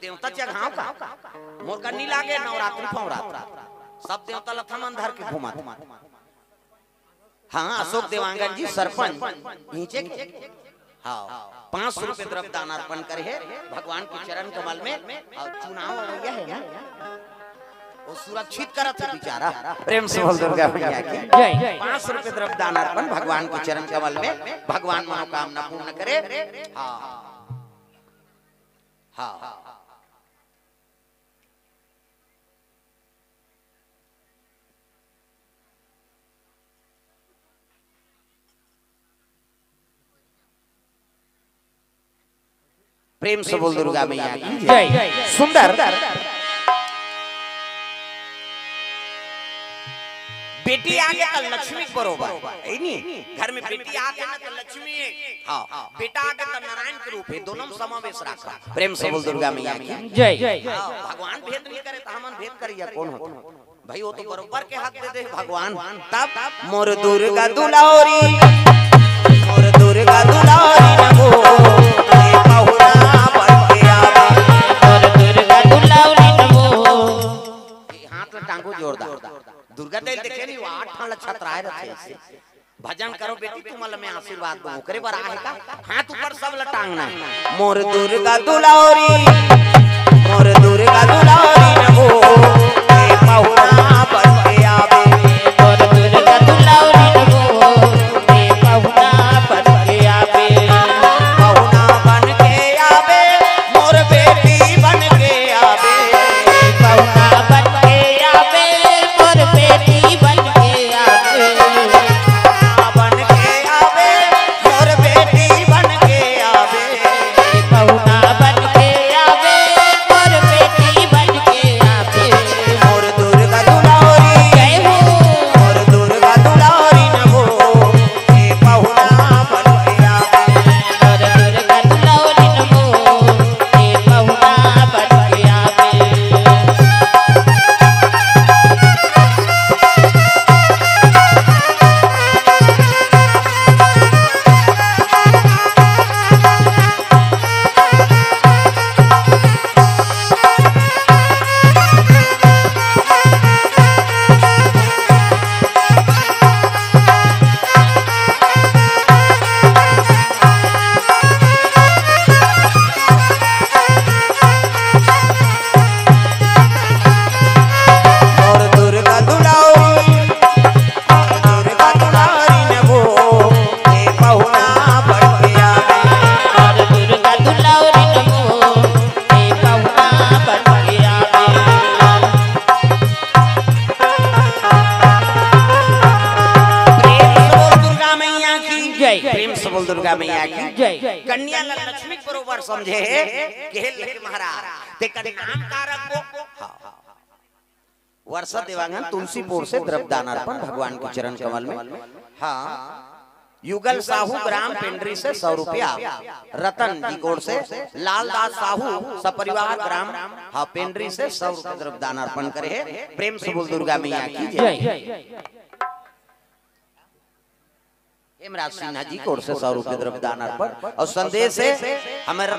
देवता जगह का मोर का नी लागे नवरात्रि फवरात्रि सब देवता लथम अंधर के घुमा। हाँ अशोक देवांगन जी सरपंच नीचे हाँ 500 रुपए द्रव्य दान अर्पण करे है भगवान के चरण कमल में। और चुनाव यह है ना वो सुरक्षित करत है बेचारा। प्रेम से बोल दुर्गा मैया की जय। 500 रुपए द्रव्य दान अर्पण भगवान के चरण कमल में, भगवान मनोकामना पूर्ण करे। हाँ हाँ प्रेम से बोल दुर्गा मैया की जय। सुंदर बेटी आगे तो लक्ष्मी बरोबर है नहीं, घर में बेटी आगे ना तो लक्ष्मी है। हाँ बेटा आगे तो नारायण के रूप है, दोनों समावेश रखा। प्रेम से बोल दुर्गा मैया की जय। भगवान भेद नहीं करे तो हम भेद करिए कौन होता भाई, वो तो बरोबर के हक दे दे भगवान। तब मोर दुर्गा दुलारी, मोर दुर्गा दुलारी नमो दुर्गा देल देखे नहीं 8 नक्षत्र आए रहे। भजन करो बेटी तुमल में आशीर्वाद दो करे बर आहे का हाथ ऊपर सब लटांगना। मोर दुर्गा दुलारी, मोर दुर्गा दुलारी नमो ए पहुना बन के आवे। मोर दुर्गा दुलारी नमो ए पहुना बन के आवे। पहुना बन के आवे मोर बेटी बन के आवे। पहुना बन के आवे मोर बेटी बन के आवे। बन के आवे मोर बेटी बन के आवे। पहुना बन के आवे मोर बेटी बन के आवे। मोर दुर्गा दुलारी जय हो, मोर दुर्गा दुलारी नमो ए पहुना बन के आवे। मोर दुर्गा दुलारी नमो ए पहुना बन के आवे। मोर दुर्गा दुलारी, दुर्गा दुलारी नमो ए पहुना बन के आवे। मोर दुर्गा दुलारी नमो ए पहुना बन के आवे। प्रेम से बोल दुर्गा मैया की जय। प्रेम से बोल दुर्गा मैया की जय। कन्या लक्ष्मी बरोबर समझे के महाराज ते का नाम का रखो। वर्षा देवांगन तुलसीपुर से द्रव्य दान अर्पण भगवान के चरण कमल में। हाँ युगल साहू ग्राम पेंड्री से 100 रुपया। रतन जी कोड़ से लालदास साहू सपरिवार ग्राम हाँ पेंड्री से 100 रुपया द्रव्य दान अर्पण करे है। प्रेम से बोल दुर्गा मैया की जय। हेमराज सिन्हा जी कोड़ से 100 रुपया द्रव्य दान अर्पण। और संदेश है हमारे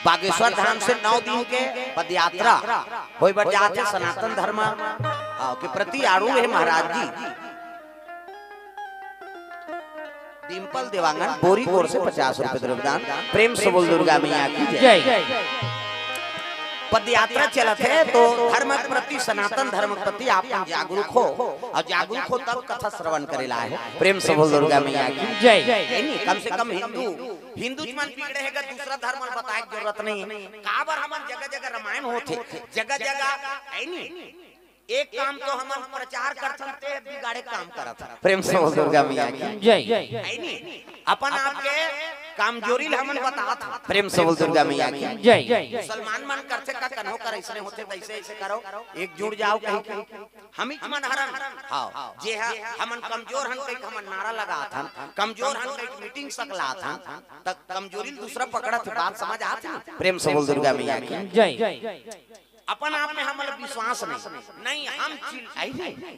बागेश्वर धाम से 9 दिन के पद यात्रा हो जाते सनातन धर्म के प्रति आरूढ़ है महाराज जी। डिम्पल देवांगन बोरी कोर से 50 रुपए द्रव्यदान। प्रेम से बोल दुर्गा मैया की जय। पद यात्रा चलत है तो धर्म के प्रति सनातन धर्म के प्रति आप जागरूक हो और जागरूक हो तब कथा श्रवण करेला है। प्रेम से बोल दुर्गा मैया की जय। कम से कम हिंदू मन बिगड़े है दूसरा धर्म बताए जरूरत नहीं। काबर हमन जगह जगह रामायण होते जगह जगह है नहीं। एक काम तो हम प्रचार करते हैं बिगाड़े काम करत। प्रेम से बोल दुर्गा मैया की जय। है नहीं अपन आपके कामजोरी हमन बतात। प्रेम से बोल दुर्गा मैया की जय। मुसलमान मन करते का कन्हो कर ऐसे होते वैसे ऐसे करो एक जुड़ जाओ कहीं हम ही मन हरन। हां जे हमन कमजोर हन कहीं हमन नारा लगात हन, कमजोर हन कहीं मीटिंग सकला हन तक कमजोरी दूसरा पकड़त बात समझ आत। प्रेम से बोल दुर्गा मैया की जय। अपन आप में हमारे विश्वास नहीं हम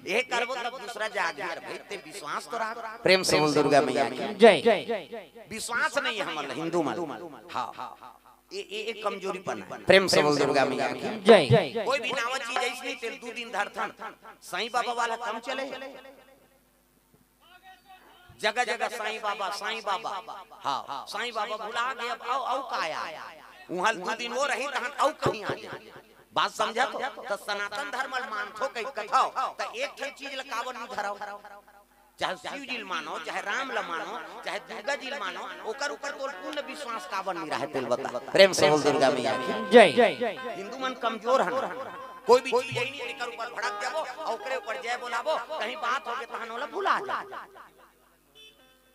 ये करबो तब दूसरा जाग भाई ते विश्वास तो रहा। प्रेम से बोल दुर्गा मैया की जय। विश्वास नहीं है हमारे हिंदू मन। हाँ ये कमजोरी पन प्रेम से बोल दुर्गा मैया की जय। कोई भी नावा चीज ऐसी नहीं तेल 2 दिन धरथन साईं बाबा वाला कम चले जगह जगह साईं बाबा हाँ साईं बाबा भुला गए अब औ का आया वहां 2 दिन वो रही तहन औ कहीं आ जाए बात समझा तो सनातन धर्म मानथो कई कथाओ तो एक ठे चीज लकावन नहीं धराओ चाहे शिव जी मानो चाहे राम ल मानो चाहे दुर्गा जी मानो ओकर ऊपर तो पूर्ण विश्वास कावन नहीं रहे तेल बता प्रेम से बोल दुर्गा मैया की जय। हिंदू मन कमजोर है कोई भी चीज यही नहीं एकर ऊपर भड़क जाबो ओकरे ऊपर जय बोलाबो कहीं बात होके तहन होला भुला जा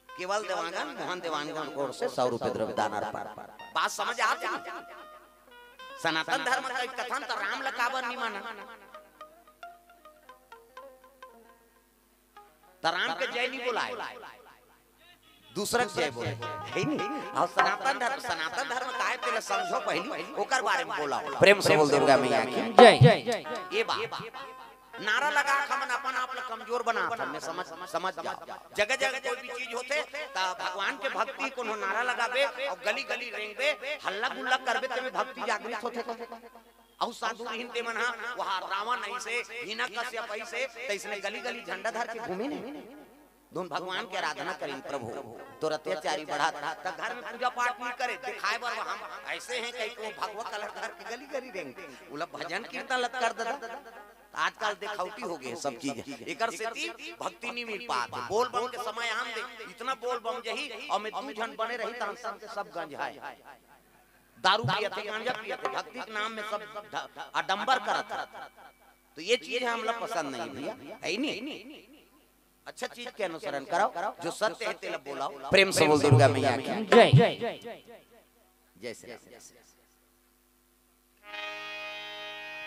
केवल देवांगन मोहन देवांगन कोर से 100 रुपए द्रव्य दान अर्पण बात समझ आती सनातन धर्म का कथन तो राम लकावन नहीं माना तो राम के जय नहीं बुलाए दूसरा जय बोले है नहीं और सनातन धर्म काहे तेले समझो पहली ओकर बारे में बोला प्रेम से बोल दुर्गा मैया की जय। ये बात नारा लगा हमन अपन आप लोग कमजोर बना मैं समझ जा जगह जगह कोई भी चीज होते ता भगवान के भक्ति कोनो नारा लगाबे और गली गली रेंगबे हल्ला गुल्ला करबे तमे भक्ति जागृत होते और साधु हिंदे मन वहां रावण ऐसे हिरण्यकश्यप ऐसे तैसने गली गली झंडा धर के घूमे नहीं दोन भगवान की आराधना करें प्रभु तो अत्याचारी बढ़ा तक घर में पूजा पाठ नहीं करे दिखाए बर हम ऐसे हैं कई को भगवा कलर धर के गली गली रेंगे उला भजन कीर्तन लग कर ददा आजकल दिखावटी हो गए सब चीज एकर से भक्ति नहीं मिल पात बोल बम के समय हम दे इतना बोल बम जही और में 2 जन बने रही त हम सब गंजाए दारू पियते गांजा पियते भक्ति के नाम में सब आडंबर करत तो ये चीज हमला पसंद नहीं भैया है नहीं अच्छा चीज के अनुसरण करो जो सत्य है तेल बोलाओ प्रेम से बोल दुर्गा मैया की जय। जय श्री राम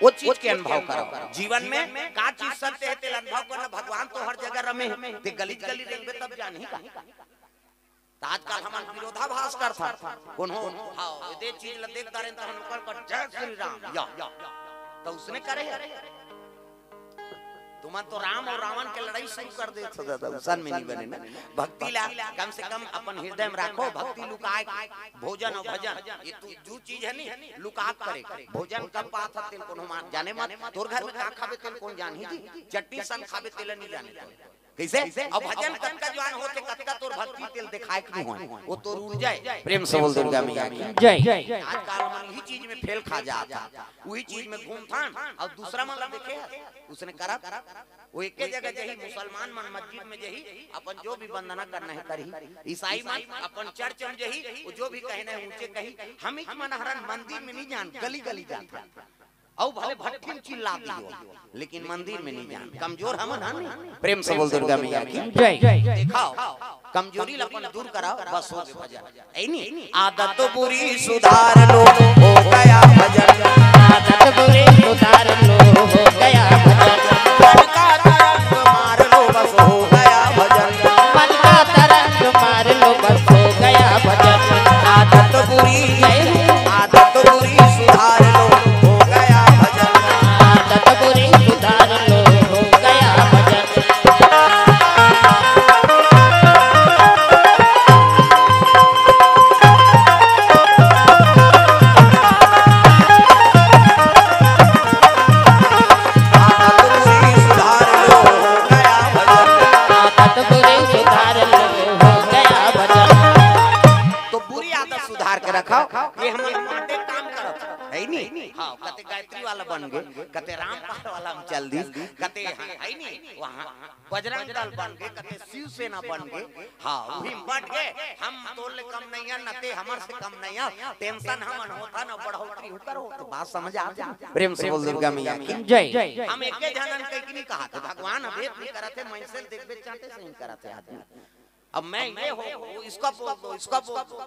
वो चीज के अनुभव करो जीवन में का चीज सत्य है तेल अनुभव करना भगवान तो हर जगह रमे ते गली गली रेंगबे तब जानी का आजकल हमार विरोधाभास करता कोनो हां ये चीज ल देख तारे त हम कर जय श्री राम या तो उसने करे तुम तो राम और रावण के लड़ाई शुरू कर दे सन में नहीं बने ना भक्ति ला कम से कम अपन हृदय में रखो भक्ति लुकाए भोजन और भजन ये तू जो चीज है नहीं लुका करे भोजन कब पात तेल कोनो मान जाने मत तोर घर में का खाबे तेल कौन जान ही चट्टी सन खाबे तेल नहीं जाने कैसे अब भजन कतका जवान होते कतका तोर भक्ति तेल दिखाए कि नहीं हो वो तो रुल जाए प्रेम से बोल दुर्गा मैया की जय। आजकल मन ही चीज में फेल खा जाता वही चीज में घूम थान और दूसरा मन देखे उसने करा वो एक जगह जही मुसलमान मन मस्जिद में जही अपन जो भी वंदना करना है करी ईसाई मन अपन चर्च में जही वो जो भी कहना है ऊंचे कही हम ही मनहरन मंदिर में नहीं जान गली गली जाता औ भले भट्टी में चिल्ला दियो लेकिन मंदिर में नहीं जान कमजोर हम ना नहीं प्रेम से बोल दुर्गा मैया की जय। दिखाओ कमजोरी अपन दूर कराओ बस हो गया भजन ऐ नहीं आदत तो बुरी सुधार लो हो गया भजन आदत बुरी सुधार लो हो गया भजन मन का तरंग मार लो बस हो गया भजन मन का तरंग मार लो बस हो गया भजन आदत बुरी सुधार लो हो गया भजन आदत बुरी सुधार लो हो गया भजन रखाओ ये हम माटे काम करत है नहीं हां कते गायत्री वाला बन गए कते रामपाल वाला हम चल दी कते है नहीं वहां बजरंग दल बन गए कते शिव सेना बन गए हां वही बढ़ गए हम तोले कम नहीं है नते हमर से कम नहीं है टेंशन हमन होता न बढ़ोतरी होकर हो तो बात समझ आ जा प्रेम से बोल दुर्गा मैया की जय। हम एक जनन कई नहीं कहा तो भगवान अभेद नहीं करते मनसे देखबे चाहते से नहीं करते आदमी अब मैं ये हो इसका बोल दो इसका बोल दो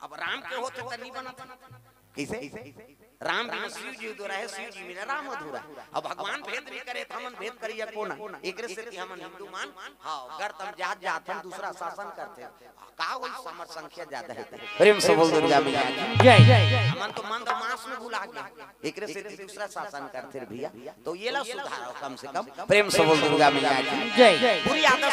अब राम के होते तो नहीं बनता कैसे राम बिना शिव जी अधूरा है शिव जी बिना राम अधूरा अब भगवान भेद नहीं करे हमन भेद करिया कोना एकरे से हमन हिंदू मान हां अगर तुम जात जात हम दूसरा शासन करते का होई समर संख्या ज्यादा है प्रेम से बोल दुर्गा मैया जय। हमन तो मंद मास में भुला गए एकरे से दूसरा शासन करते भैया तो ये ला सुधारो कम से कम प्रेम से बोल दुर्गा मैया की जय। बुरी आदत